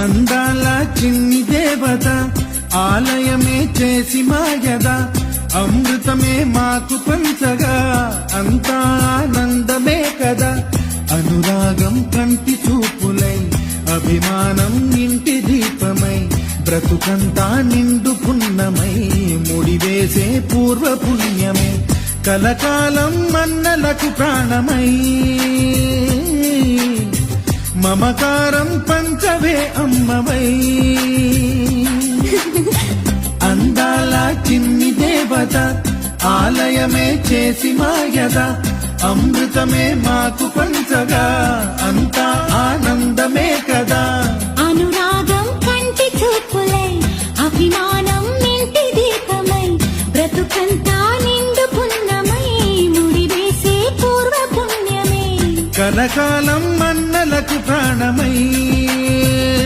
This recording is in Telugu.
అందాల చిన్ని దేవత ఆలయమే చేసి మాయద అమృతమే మాకు పంచగా అంతా ఆనందమే కదా అనురాగం కంటి చూపులై అభిమానం ఇంటి దీపమై బ్రతుకంతా నిండు పున్నమై ముడివేసే పూర్వ పుణ్యమే కలకాలం మన్నలకు ప్రాణమై మమకారం పంచవే అమ్మవై అందాల చిన్ని దేవత ఆలయమే చేసి మాయద అమృతమే మాకు పంచగా అంతా ఆనందమే కదా అనురాగం కంటి చూపులై అభిమానం ఇంటి దీపమై బ్రతుకంతా నిండు పున్నమై ముడివేసే పూర్వ పుణ్యమే కలకాలం మన్నలకు ప్రాణమై